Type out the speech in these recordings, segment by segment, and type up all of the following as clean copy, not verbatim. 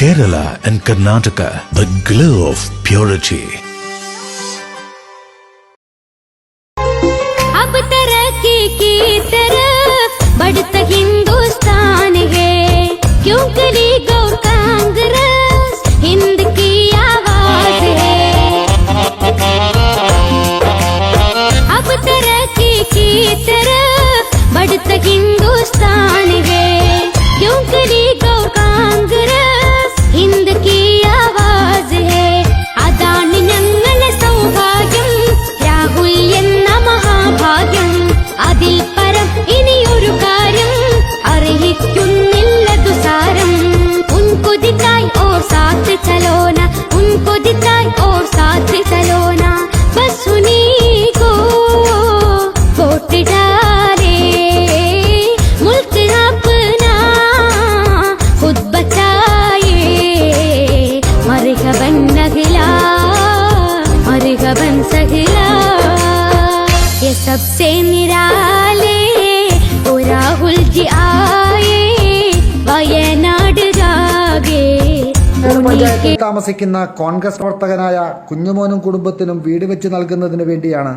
Kerala and Karnataka, the glow of purity. अब तरक्की की तरफ बढ़ता हिंदुस्तान है, क्यों करी गौर कांग्रेस हिंद की आवाज है। अब तरक्की की तरफ बढ़ता हिंदुस्तान है, क्यों करी गौर कांग्रेस हिंद की आवाज है। अदानी ഞങ്ങളെ സൗഭാഗ്യം, രാഹുൽ എന്ന മഹാഭാഗ്യം, അതിൽ പരം ഇനിയൊരു കാര്യം അറിയിക്കുന്നില്ല ദുസാരം। ഉनको दिखाई और साथ चलो ना, उनको दिखाई और साथ चलो ना, बस उन्हीं को वोट डाले, मुल्क अपना खुद बचाए। मरहबन नगला मरहबन सगला, ये सबसे निराले ओ राहुल जी आए, വയനാട് ജാഗേ। പഞ്ചായത്തിൽ താമസിക്കുന്ന കോൺഗ്രസ് പ്രവർത്തകനായ കുഞ്ഞുമോനും കുടുംബത്തിനും വീട് വെച്ച് നൽകുന്നതിന് വേണ്ടിയാണ്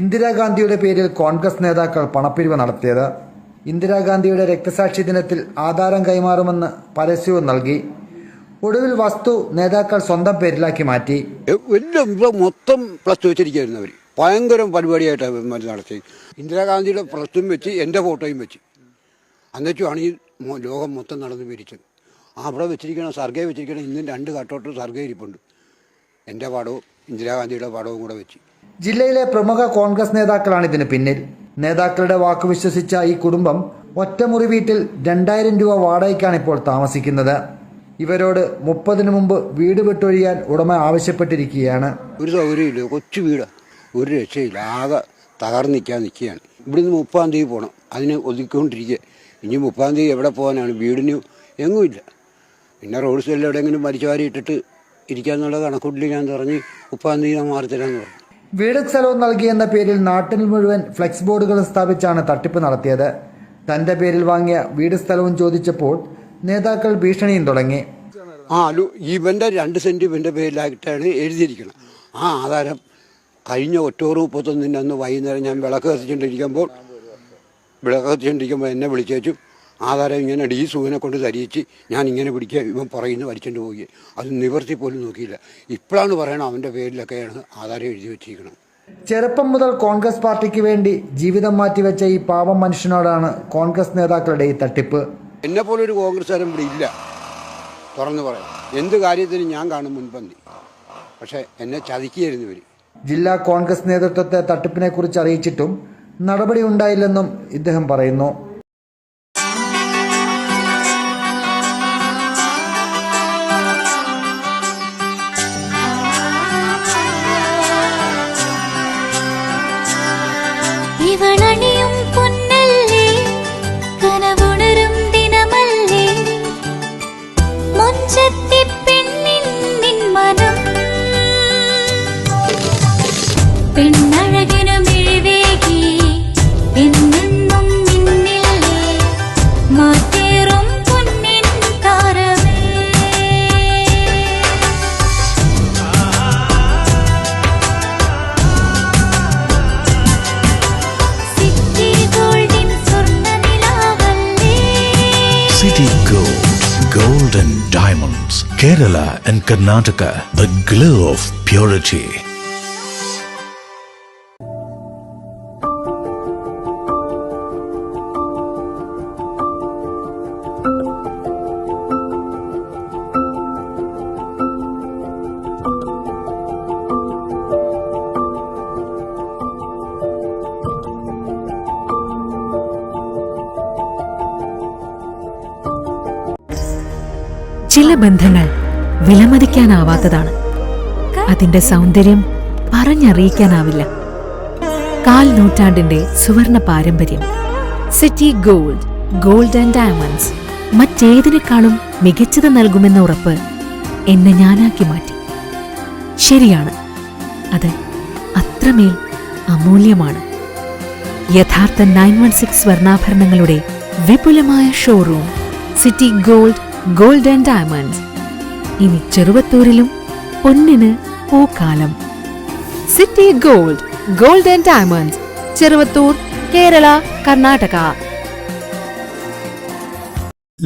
ഇന്ദിരാഗാന്ധിയുടെ പേരിൽ കോൺഗ്രസ് നേതാക്കൾ പണപ്പിരിവ് നടത്തിയത്. ഇന്ദിരാഗാന്ധിയുടെ രക്തസാക്ഷി ദിനത്തിൽ ആധാരം കൈമാറുമെന്ന് പരസ്യവും നൽകി. ഒടുവിൽ വസ്തു നേതാക്കൾ സ്വന്തം പേരിലാക്കി മാറ്റി. മൊത്തം പ്ലസ് ടു വെച്ചിരിക്കുന്നു. അവർ ഭയങ്കര പരിപാടിയായിട്ടാണ് നടത്തി. ഇന്ദിരാഗാന്ധിയുടെ പ്ലസ് വെച്ച് എൻ്റെ ഫോട്ടോയും വെച്ച് എന്നിട്ടുമാണ് ഈ ലോകം മൊത്തം നടന്ന് പിരിച്ചത്. അവിടെ വെച്ചിരിക്കണം സർഗേ വെച്ചിരിക്കണം. ഇന്നും 2 കട്ടോട്ട് സർഗേ ഇരിപ്പുണ്ട്. എൻ്റെ പടവും ഇന്ദിരാഗാന്ധിയുടെ പടവും കൂടെ വെച്ച്. ജില്ലയിലെ പ്രമുഖ കോൺഗ്രസ് നേതാക്കളാണ് ഇതിന് പിന്നിൽ. നേതാക്കളുടെ വാക്ക് വിശ്വസിച്ച ഈ കുടുംബം ഒറ്റമുറി വീട്ടിൽ 2000 രൂപ വാടകയ്ക്കാണ് ഇപ്പോൾ താമസിക്കുന്നത്. ഇവരോട് 30-ന് മുമ്പ് വീട് വിട്ടൊഴിയാൻ ഉടമ ആവശ്യപ്പെട്ടിരിക്കുകയാണ്. ഒരു സൗകര്യമില്ല, കൊച്ചു വീടാണ്, ഒരു രക്ഷയില്ല, ആകെ തകർന്നിക്കാൻ നിൽക്കുകയാണ്. ഇവിടുന്ന് 30-ാം തീയതി പോകണം, അതിന് ഒതുക്കിക്കൊണ്ടിരിക്കുക. ഇനി 30-ാം തീയതി എവിടെ പോകാനാണ്? വീടിന് എങ്ങുമില്ല. പിന്നെ റോഡ് സൈഡിൽ എവിടെയെങ്കിലും മരിച്ചുവാരി ഇട്ടിട്ട് ഇരിക്കാന്നുള്ള കണക്കൂട്ടിൽ ഞാൻ പറഞ്ഞ് 30-ാം തീയതി മാറി തരാമെന്ന് പറഞ്ഞു. വീടും സ്ഥലവും നൽകിയെന്ന പേരിൽ നാട്ടിൽ മുഴുവൻ ഫ്ലെക്സ് ബോർഡുകൾ സ്ഥാപിച്ചാണ് തട്ടിപ്പ് നടത്തിയത്. തന്റെ പേരിൽ വാങ്ങിയ വീട് സ്ഥലവും ചോദിച്ചപ്പോൾ നേതാക്കൾ ഭീഷണിയും തുടങ്ങി. ഇവൻ്റെ 2 സെൻറ്റ് ഇവൻ്റെ പേരിലായിട്ടാണ് എഴുതിയിരിക്കണം. ആ ആധാരം കഴിഞ്ഞ ഒക്ടോബർ 31 അന്ന് വൈകുന്നേരം ഞാൻ വിളക്ക് കത്തിച്ചുകൊണ്ടിരിക്കുമ്പോൾ എന്നെ വിളിച്ചു, ആധാരം ഇങ്ങനെ ഡി സുവിനെ കൊണ്ട് ധരിച്ച് ഞാൻ ഇങ്ങനെ പിടിക്കുക, ഇവൻ പറയുന്നു വലിച്ചുകൊണ്ട് പോയി. അത് നിവർത്തി പോലും നോക്കിയില്ല. ഇപ്പോഴാണ് പറയണം അവൻ്റെ പേരിലൊക്കെയാണ് ആധാരം എഴുതി വെച്ചിരിക്കണം. ചെറുപ്പം മുതൽ കോൺഗ്രസ് പാർട്ടിക്ക് വേണ്ടി ജീവിതം മാറ്റിവെച്ച ഈ പാവം മനുഷ്യനോടാണ് കോൺഗ്രസ് നേതാക്കളുടെ ഈ തട്ടിപ്പ്. എന്നെപ്പോലൊരു കോൺഗ്രസ്സുകാരൻ ഇവിടെ ഇല്ല, തുറന്നു പറയാം. എന്ത് കാര്യത്തിനും ഞാൻ കാണും മുൻപന്തി. പക്ഷേ എന്നെ ചതിക്കുകയായിരുന്നു ഇവർ. ജില്ലാ കോൺഗ്രസ് നേതൃത്വത്തെ തട്ടിപ്പിനെ കുറിച്ച് അറിയിച്ചിട്ടും നടപടി ഉണ്ടായില്ലെന്നും ഇദ്ദേഹം പറയുന്നു. ഇവളണിയും പൊന്നല്ലേ, കനവുണരും ദിനമല്ലേ, മുഞ്ചത്തി പെണ്ണിൻ മനം പെണ്ണഴകിനു മിഴിവേകി എന്നെന്നും നിന്നില്ലേ, മാറ്റേറും പൊന്നിൻ താരമേ. സിറ്റി ഗോൾഡിൻ സ്വർണ്ണനിലാവല്ലേ, City Gold, Gold and Diamonds, Kerala and Karnataka, the glow of purity. ചില ബന്ധങ്ങൾ വിലമതിക്കാനാവാത്തതാണ്. അതിന്റെ സൗന്ദര്യം പറഞ്ഞറിയിക്കാനാവില്ല. 4 നൂറ്റാണ്ടിന്റെ സുവർണ പാരമ്പര്യം. City gold, gold and diamonds മറ്റേതിനേക്കാളും മികച്ചത് നൽകുമെന്ന ഉറപ്പ് എന്നെ ഞാനാക്കി മാറ്റി. ശരിയാണ്, അത് അത്രമേൽ അമൂല്യമാണ്. യഥാർത്ഥ 916 സ്വർണ്ണാഭരണങ്ങളുടെ വിപുലമായ showroom city gold, gold and diamonds, ഇനി ചെറുവത്തൂരിലും പൊന്നിന് പൂക്കാലം. City gold, gold and diamonds, Cheruvathur, Kerala, Karnataka.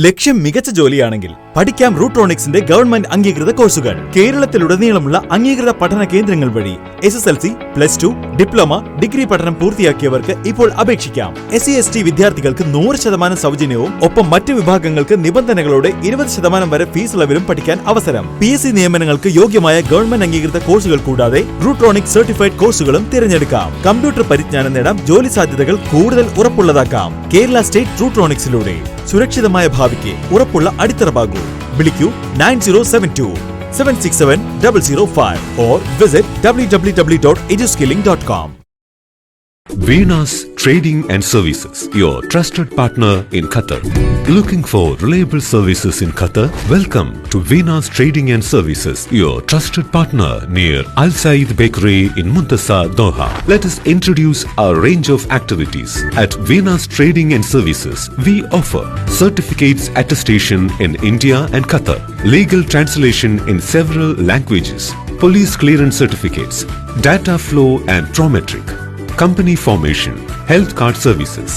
ലക്ഷ്യം മികച്ച ജോലിയാണെങ്കിൽ പഠിക്കാം റൂട്രോണിക്സിന്റെ ഗവൺമെന്റ് അംഗീകൃത കോഴ്സുകൾ. കേരളത്തിലുടനീളമുള്ള അംഗീകൃത പഠന കേന്ദ്രങ്ങൾ വഴി SSLC, +2, ഡിപ്ലോമ, ഡിഗ്രി പഠനം പൂർത്തിയാക്കിയവർക്ക് ഇപ്പോൾ അപേക്ഷിക്കാം. SC/ST വിദ്യാർത്ഥികൾക്ക് 100% സൗജന്യവും ഒപ്പം മറ്റ് വിഭാഗങ്ങൾക്ക് നിബന്ധനകളോടെ 20% വരെ ഫീസ് ഇളവിലും പഠിക്കാൻ അവസരം. PSC നിയമനങ്ങൾക്ക് യോഗ്യമായ ഗവൺമെന്റ് അംഗീകൃത കോഴ്സുകൾ കൂടാതെ റൂട്രോണിക്സ് സർട്ടിഫൈഡ് കോഴ്സുകളും തിരഞ്ഞെടുക്കാം. കമ്പ്യൂട്ടർ പരിജ്ഞാനം നേടാം, ജോലി സാധ്യതകൾ കൂടുതൽ ഉറപ്പുള്ളതാക്കാം. കേരള സ്റ്റേറ്റ് റൂട്രോണിക്സിലൂടെ സുരക്ഷിതമായ ഭാവിക്ക് ഉറപ്പുള്ള അടിത്തറ. വിളിക്കൂ 9072 767 005 or visit www.eduskilling.com. Venus Trading and Services, your trusted partner in Qatar. Looking for reliable services in Qatar? Welcome to Venus Trading and Services, your trusted partner near Al Said Bakery in Muntasa, Doha. Let us introduce our range of activities. At Venus Trading and Services, we offer certificates attestation in India and Qatar, legal translation in several languages, police clearance certificates, data flow and prometric, company formation, health card services.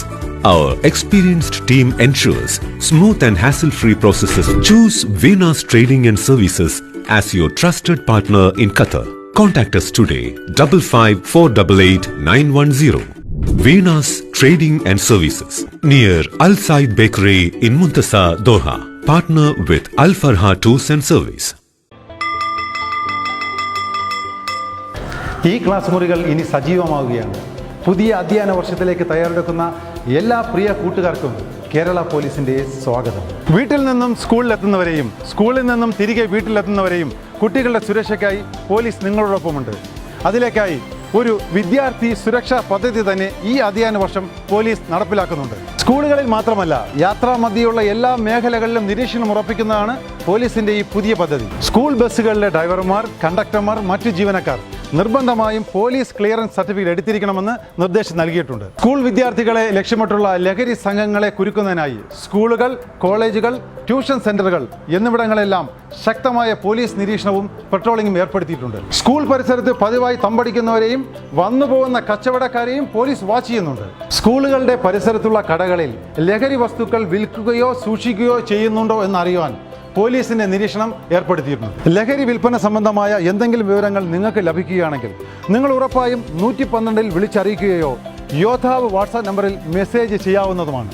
Our experienced team ensures smooth and hassle-free processes. Choose Venus Trading and Services as your trusted partner in Qatar. Contact us today 55 488 910. Venus Trading and Services near Al Said Bakery in Muntasa, Doha. Partner with Al Farha Tours and Service. ഈ class മുറികൾ ഇനി സജീവമാവുകയാണ്. പുതിയ അധ്യയന വർഷത്തിലേക്ക് തയ്യാറെടുക്കുന്ന എല്ലാ പ്രിയ കൂട്ടുകാർക്കും കേരള പോലീസിൻ്റെ സ്വാഗതം. വീട്ടിൽ നിന്നും സ്കൂളിലെത്തുന്നവരെയും സ്കൂളിൽ നിന്നും തിരികെ വീട്ടിലെത്തുന്നവരെയും കുട്ടികളുടെ സുരക്ഷയ്ക്കായി പോലീസ് നിങ്ങളോടൊപ്പമുണ്ട്. അതിലേക്കായി ഒരു വിദ്യാർത്ഥി സുരക്ഷാ പദ്ധതി തന്നെ ഈ അധ്യയന വർഷം പോലീസ് നടപ്പിലാക്കുന്നുണ്ട്. സ്കൂളുകളിൽ മാത്രമല്ല, യാത്രാമധ്യയുള്ള എല്ലാ മേഖലകളിലും നിരീക്ഷണം ഉറപ്പിക്കുന്നതാണ് പോലീസിന്റെ ഈ പുതിയ പദ്ധതി. സ്കൂൾ ബസ്സുകളിലെ ഡ്രൈവർമാർ, കണ്ടക്ടർമാർ, മറ്റു ജീവനക്കാർ നിർബന്ധമായും പോലീസ് ക്ലിയറൻസ് സർട്ടിഫിക്കറ്റ് എടുത്തിരിക്കണമെന്ന് നിർദ്ദേശം നൽകിയിട്ടുണ്ട്. സ്കൂൾ വിദ്യാർത്ഥികളെ ലക്ഷ്യമിട്ടുള്ള ലഹരി സംഘങ്ങളെ കുരുക്കുന്നതിനായി സ്കൂളുകൾ, കോളേജുകൾ, ട്യൂഷൻ സെന്ററുകൾ എന്നിവിടങ്ങളെല്ലാം ശക്തമായ പോലീസ് നിരീക്ഷണവും പെട്രോളിംഗും ഏർപ്പെടുത്തിയിട്ടുണ്ട്. സ്കൂൾ പരിസരത്ത് പതിവായി തമ്പടിക്കുന്നവരെയും വന്നുപോകുന്ന കച്ചവടക്കാരെയും പോലീസ് വാച്ച് ചെയ്യുന്നുണ്ട്. സ്കൂളുകളുടെ പരിസരത്തുള്ള കടകളിൽ ലഹരി വസ്തുക്കൾ വിൽക്കുകയോ സൂക്ഷിക്കുകയോ ചെയ്യുന്നുണ്ടോ എന്നറിയുവാൻ പോലീസിന്റെ നിരീക്ഷണം ഏർപ്പെടുത്തിയിട്ടുണ്ട്. ലഹരി വിൽപ്പന സംബന്ധമായ എന്തെങ്കിലും വിവരങ്ങൾ നിങ്ങൾക്ക് ലഭിക്കുകയാണെങ്കിൽ നിങ്ങൾ ഉറപ്പായും 112 വിളിച്ചറിയിക്കുകയോ യോദ്ധാവ് വാട്സാപ്പ് നമ്പറിൽ മെസ്സേജ് ചെയ്യാവുന്നതുമാണ്.